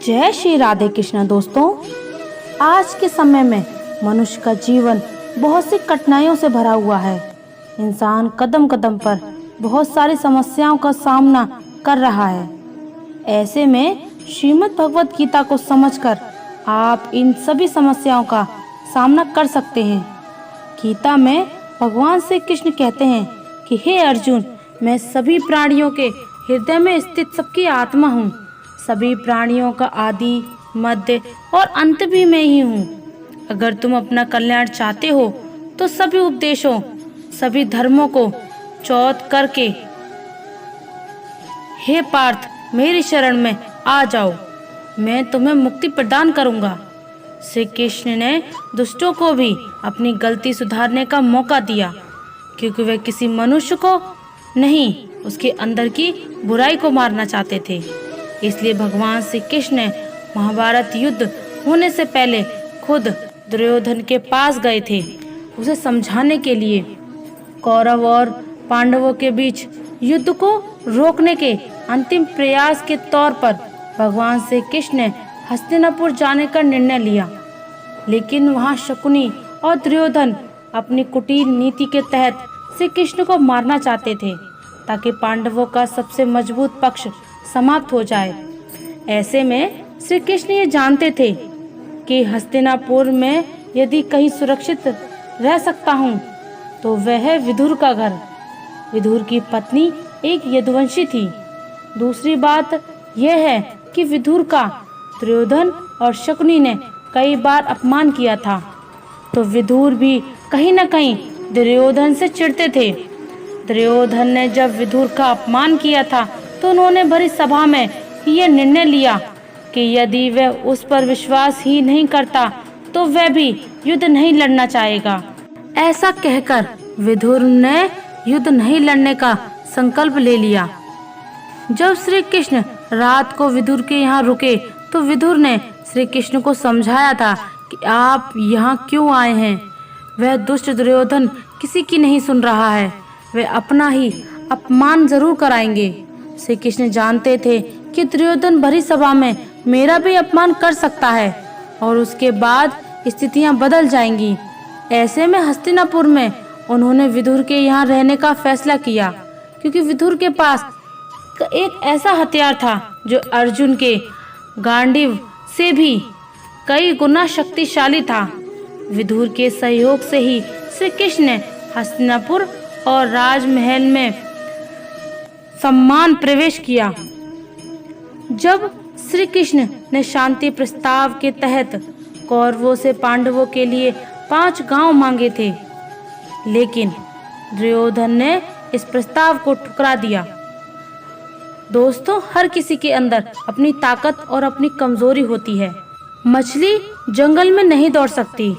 जय श्री राधे कृष्ण। दोस्तों, आज के समय में मनुष्य का जीवन बहुत सी कठिनाइयों से भरा हुआ है। इंसान कदम कदम पर बहुत सारी समस्याओं का सामना कर रहा है। ऐसे में श्रीमद् भगवत गीता को समझकर आप इन सभी समस्याओं का सामना कर सकते हैं। गीता में भगवान श्री कृष्ण कहते हैं कि हे अर्जुन, मैं सभी प्राणियों के हृदय में स्थित सबकी आत्मा हूँ। सभी प्राणियों का आदि, मध्य और अंत भी मैं ही हूँ। अगर तुम अपना कल्याण चाहते हो तो सभी उपदेशों, सभी धर्मों को चौथ करके हे पार्थ मेरी शरण में आ जाओ, मैं तुम्हें मुक्ति प्रदान करूंगा। श्री कृष्ण ने दुष्टों को भी अपनी गलती सुधारने का मौका दिया, क्योंकि वे किसी मनुष्य को नहीं, उसके अंदर की बुराई को मारना चाहते थे। इसलिए भगवान श्री कृष्ण ने महाभारत युद्ध होने से पहले खुद दुर्योधन के पास गए थे, उसे समझाने के लिए। कौरव और पांडवों के बीच युद्ध को रोकने के अंतिम प्रयास के तौर पर भगवान श्री कृष्ण ने हस्तिनापुर जाने का निर्णय लिया। लेकिन वहां शकुनी और दुर्योधन अपनी कुटिल नीति के तहत श्री कृष्ण को मारना चाहते थे, ताकि पांडवों का सबसे मजबूत पक्ष समाप्त हो जाए। ऐसे में श्री कृष्ण ये जानते थे कि हस्तिनापुर में यदि कहीं सुरक्षित रह सकता हूँ तो वह है विदुर का घर। विदुर की पत्नी एक यदुवंशी थी। दूसरी बात यह है कि विदुर का दुर्योधन और शकुनी ने कई बार अपमान किया था, तो विदुर भी कहीं न कहीं दुर्योधन से चिढ़ते थे। दुर्योधन ने जब विदुर का अपमान किया था तो उन्होंने भरी सभा में यह निर्णय लिया कि यदि वह उस पर विश्वास ही नहीं करता तो वह भी युद्ध नहीं लड़ना चाहेगा। ऐसा कहकर विदुर ने युद्ध नहीं लड़ने का संकल्प ले लिया। जब श्री कृष्ण रात को विदुर के यहाँ रुके तो विदुर ने श्री कृष्ण को समझाया था कि आप यहाँ क्यों आए हैं। वह दुष्ट दुर्योधन किसी की नहीं सुन रहा है, वे अपना ही अपमान जरूर कराएंगे। श्री कृष्ण जानते थे कि दुर्योधन भरी सभा में मेरा भी अपमान कर सकता है और उसके बाद स्थितियां बदल जाएंगी। ऐसे में हस्तिनापुर में उन्होंने विदुर के यहाँ रहने का फैसला किया, क्योंकि विदुर के पास एक ऐसा हथियार था जो अर्जुन के गांडीव से भी कई गुना शक्तिशाली था। विदुर के सहयोग से ही श्री कृष्ण ने हस्तिनापुर और राजमहल में सम्मान प्रवेश किया। जब श्री कृष्ण ने शांति प्रस्ताव के तहत कौरवों से पांडवों के लिए 5 गांव मांगे थे, लेकिन दुर्योधन ने इस प्रस्ताव को ठुकरा दिया। दोस्तों, हर किसी के अंदर अपनी ताकत और अपनी कमजोरी होती है। मछली जंगल में नहीं दौड़ सकती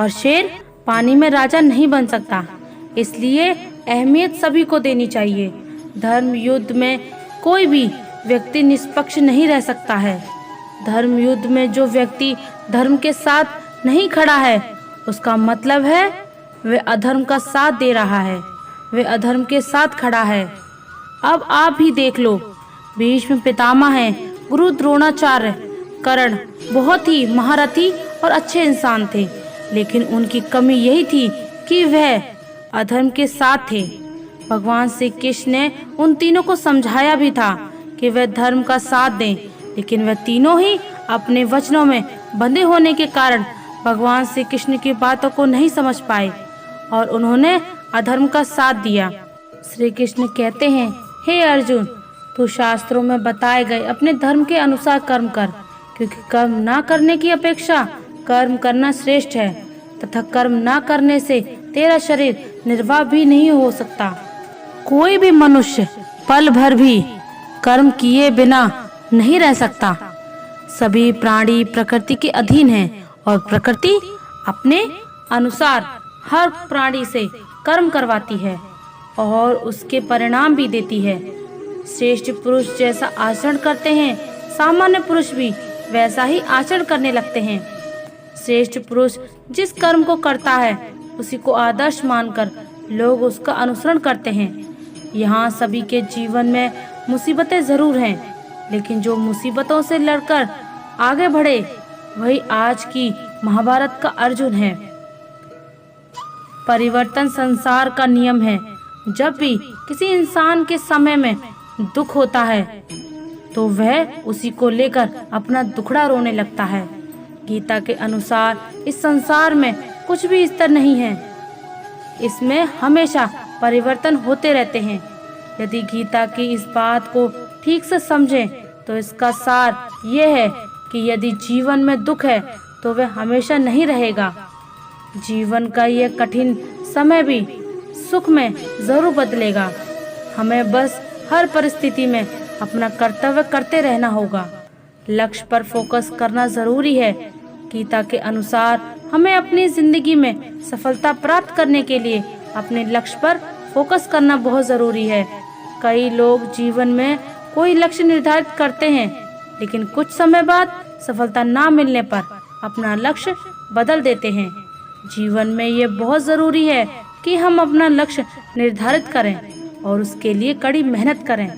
और शेर पानी में राजा नहीं बन सकता। इसलिए अहमियत सभी को देनी चाहिए। धर्म युद्ध में कोई भी व्यक्ति निष्पक्ष नहीं रह सकता है। धर्म युद्ध में जो व्यक्ति धर्म के साथ नहीं खड़ा है, उसका मतलब है वे अधर्म का साथ दे रहा है, वे अधर्म के साथ खड़ा है। अब आप ही देख लो, भीष्म पितामह हैं, गुरु द्रोणाचार्य, कर्ण बहुत ही महारथी और अच्छे इंसान थे, लेकिन उनकी कमी यही थी कि वह अधर्म के साथ थे। भगवान श्री कृष्ण ने उन तीनों को समझाया भी था कि वे धर्म का साथ दें, लेकिन वे तीनों ही अपने वचनों में बंधे होने के कारण भगवान श्री कृष्ण की बातों को नहीं समझ पाए और उन्होंने अधर्म का साथ दिया। श्री कृष्ण कहते हैं, हे अर्जुन, तू शास्त्रों में बताए गए अपने धर्म के अनुसार कर्म कर, क्योंकि कर्म ना करने की अपेक्षा कर्म करना श्रेष्ठ है, तथा कर्म ना करने से तेरा शरीर निर्वाह भी नहीं हो सकता। कोई भी मनुष्य पल भर भी कर्म किए बिना नहीं रह सकता। सभी प्राणी प्रकृति के अधीन हैं और प्रकृति अपने अनुसार हर प्राणी से कर्म करवाती है और उसके परिणाम भी देती है। श्रेष्ठ पुरुष जैसा आचरण करते हैं, सामान्य पुरुष भी वैसा ही आचरण करने लगते हैं। श्रेष्ठ पुरुष जिस कर्म को करता है उसी को आदर्श मानकर लोग उसका अनुसरण करते हैं। यहाँ सभी के जीवन में मुसीबतें जरूर हैं, लेकिन जो मुसीबतों से लड़कर आगे बढ़े वही आज की महाभारत का अर्जुन है। परिवर्तन संसार का नियम है। जब भी किसी इंसान के समय में दुख होता है तो वह उसी को लेकर अपना दुखड़ा रोने लगता है। गीता के अनुसार इस संसार में कुछ भी स्थिर नहीं है, इसमें हमेशा परिवर्तन होते रहते हैं। यदि गीता की इस बात को ठीक से समझें तो इसका सार यह है कि यदि जीवन में दुख है तो वह हमेशा नहीं रहेगा। जीवन का यह कठिन समय भी सुख में जरूर बदलेगा। हमें बस हर परिस्थिति में अपना कर्तव्य करते रहना होगा। लक्ष्य पर फोकस करना जरूरी है। गीता के अनुसार हमें अपनी जिंदगी में सफलता प्राप्त करने के लिए अपने लक्ष्य पर फोकस करना बहुत जरूरी है। कई लोग जीवन में कोई लक्ष्य निर्धारित करते हैं, लेकिन कुछ समय बाद सफलता ना मिलने पर अपना लक्ष्य बदल देते हैं। जीवन में ये बहुत जरूरी है कि हम अपना लक्ष्य निर्धारित करें और उसके लिए कड़ी मेहनत करें।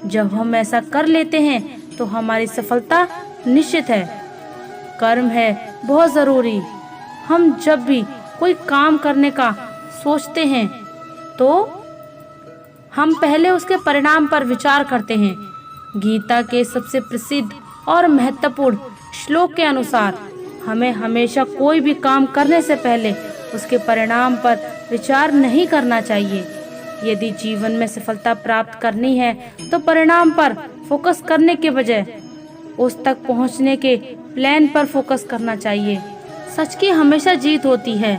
जब हम ऐसा कर लेते हैं तो हमारी सफलता निश्चित है। कर्म है बहुत जरूरी। हम जब भी कोई काम करने का सोचते हैं तो हम पहले उसके परिणाम पर विचार करते हैं। गीता के सबसे प्रसिद्ध और महत्वपूर्ण श्लोक के अनुसार हमें हमेशा कोई भी काम करने से पहले उसके परिणाम पर विचार नहीं करना चाहिए। यदि जीवन में सफलता प्राप्त करनी है तो परिणाम पर फोकस करने के बजाय उस तक पहुंचने के प्लान पर फोकस करना चाहिए। सच की हमेशा जीत होती है।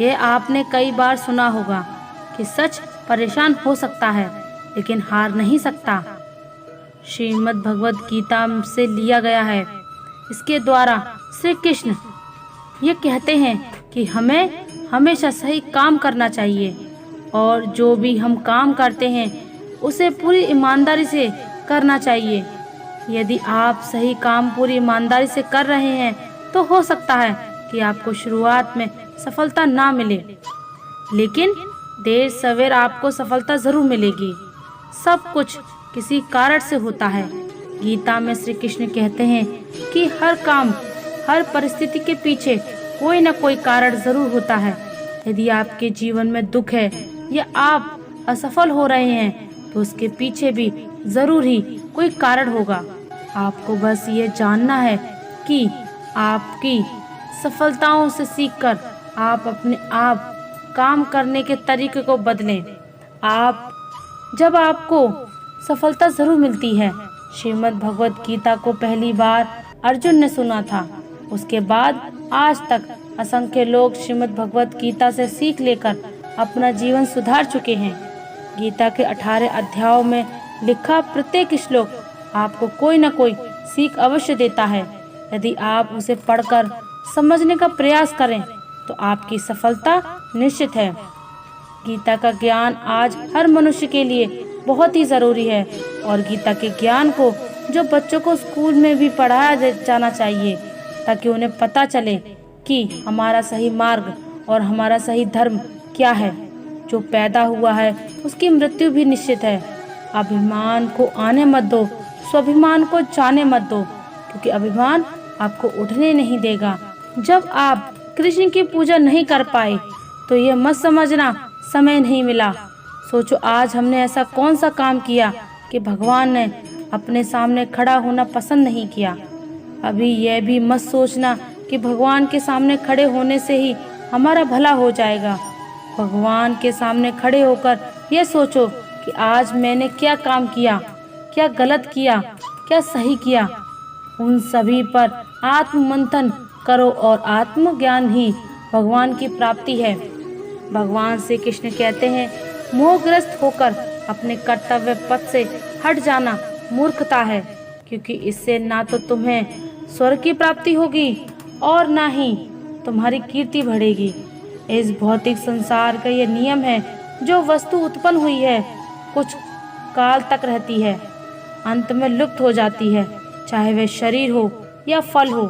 यह आपने कई बार सुना होगा कि सच परेशान हो सकता है लेकिन हार नहीं सकता। श्रीमद् भगवद गीता से लिया गया है। इसके द्वारा श्री कृष्ण ये कहते हैं कि हमें हमेशा सही काम करना चाहिए और जो भी हम काम करते हैं उसे पूरी ईमानदारी से करना चाहिए। यदि आप सही काम पूरी ईमानदारी से कर रहे हैं तो हो सकता है कि आपको शुरुआत में सफलता ना मिले, लेकिन देर सवेर आपको सफलता जरूर मिलेगी। सब कुछ किसी कारण से होता है। गीता में श्री कृष्ण कहते हैं कि हर काम, हर परिस्थिति के पीछे कोई न कोई कारण जरूर होता है। यदि आपके जीवन में दुख है या आप असफल हो रहे हैं तो उसके पीछे भी जरूर ही कोई कारण होगा। आपको बस ये जानना है कि आपकी सफलताओं से सीखकर आप अपने आप काम करने के तरीके को बदलें। जब आपको सफलता जरूर मिलती है। श्रीमद् भगवद गीता को पहली बार अर्जुन ने सुना था। उसके बाद आज तक असंख्य लोग श्रीमद् भगवद गीता से सीख लेकर अपना जीवन सुधार चुके हैं। गीता के 18 अध्यायों में लिखा प्रत्येक श्लोक आपको कोई न कोई सीख अवश्य देता है। यदि आप उसे पढ़कर समझने का प्रयास करें तो आपकी सफलता निश्चित है। गीता का ज्ञान आज हर मनुष्य के लिए बहुत ही जरूरी है और गीता के ज्ञान को जो बच्चों को स्कूल में भी पढ़ाया जाना चाहिए ताकि उन्हें पता चले कि हमारा सही मार्ग और हमारा सही धर्म क्या है। जो पैदा हुआ है उसकी मृत्यु भी निश्चित है। अभिमान को आने मत दो, स्वाभिमान को जाने मत दो, क्योंकि अभिमान आपको उठने नहीं देगा। जब आप कृष्ण की पूजा नहीं कर पाए तो ये मत समझना समय नहीं मिला। सोचो आज हमने ऐसा कौन सा काम किया कि भगवान ने अपने सामने खड़ा होना पसंद नहीं किया। अभी यह भी मत सोचना कि भगवान के सामने खड़े होने से ही हमारा भला हो जाएगा। भगवान के सामने खड़े होकर यह सोचो कि आज मैंने क्या काम किया, क्या गलत किया, क्या सही किया। उन सभी पर आत्ममंथन करो और आत्मज्ञान ही भगवान की प्राप्ति है। भगवान श्री कृष्ण कहते हैं मोहग्रस्त होकर अपने कर्तव्य पथ से हट जाना मूर्खता है, क्योंकि इससे ना तो तुम्हें स्वर्ग की प्राप्ति होगी और ना ही तुम्हारी कीर्ति बढ़ेगी। इस भौतिक संसार का ये नियम है, जो वस्तु उत्पन्न हुई है कुछ काल तक रहती है, अंत में लुप्त हो जाती है, चाहे वह शरीर हो या फल हो।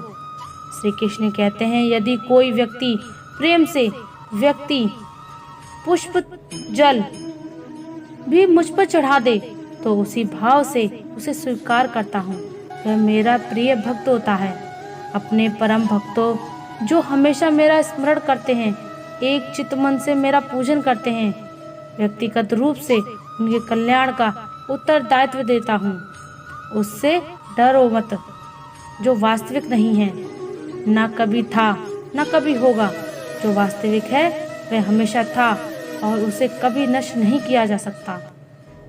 श्री कृष्ण कहते हैं यदि कोई व्यक्ति प्रेम से पुष्प जल भी मुझ पर चढ़ा दे तो उसी भाव से उसे स्वीकार करता हूँ। वह मेरा प्रिय भक्त होता है। अपने परम भक्तों जो हमेशा मेरा स्मरण करते हैं, एक चित्त मन से मेरा पूजन करते हैं, व्यक्तिगत रूप से उनके कल्याण का उत्तरदायित्व देता हूँ। उससे डरो मत, जो वास्तविक नहीं है, ना कभी था ना कभी होगा। जो वास्तविक है वह हमेशा था और उसे कभी नष्ट नहीं किया जा सकता।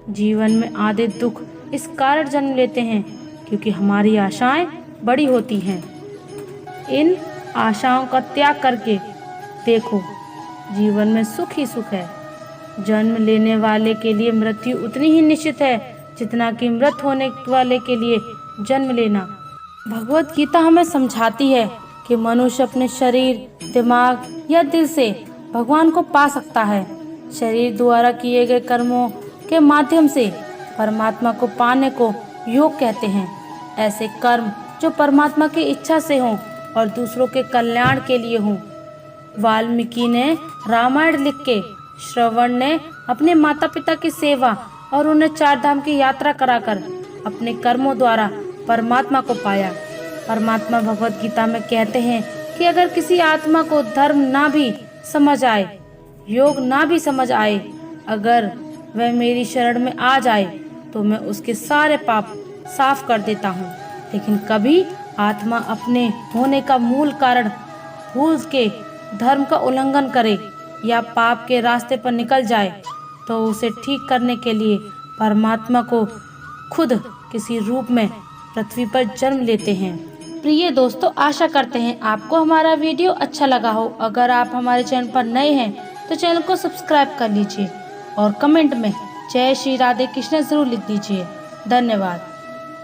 जीवन में आधे दुख इस कारण जन्म लेते हैं क्योंकि हमारी आशाएं बड़ी होती हैं। इन आशाओं का त्याग करके देखो, जीवन में सुख ही सुख है। जन्म लेने वाले के लिए मृत्यु उतनी ही निश्चित है जितना कि मृत होने वाले के लिए जन्म लेना। भगवत गीता हमें समझाती है कि मनुष्य अपने शरीर, दिमाग या दिल से भगवान को पा सकता है। शरीर द्वारा किए गए कर्मों के माध्यम से परमात्मा को पाने को योग कहते हैं। ऐसे कर्म जो परमात्मा की इच्छा से हों और दूसरों के कल्याण के लिए हों। वाल्मीकि ने रामायण लिख के, श्रवण ने अपने माता पिता की सेवा और उन्हें चार धाम की यात्रा कराकर अपने कर्मों द्वारा परमात्मा को पाया। परमात्मा भगवत गीता में कहते हैं कि अगर किसी आत्मा को धर्म ना भी समझ आए, योग ना भी समझ आए, अगर वह मेरी शरण में आ जाए तो मैं उसके सारे पाप साफ कर देता हूँ। लेकिन कभी आत्मा अपने होने का मूल कारण भूल के धर्म का उल्लंघन करे या पाप के रास्ते पर निकल जाए तो उसे ठीक करने के लिए परमात्मा को खुद किसी रूप में पृथ्वी पर जन्म लेते हैं। प्रिय दोस्तों, आशा करते हैं आपको हमारा वीडियो अच्छा लगा हो। अगर आप हमारे चैनल पर नए हैं तो चैनल को सब्सक्राइब कर लीजिए और कमेंट में जय श्री राधे कृष्ण जरूर लिख दीजिए। धन्यवाद।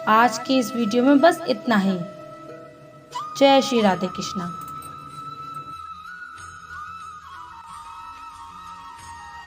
आज की इस वीडियो में बस इतना ही। जय श्री राधे कृष्ण।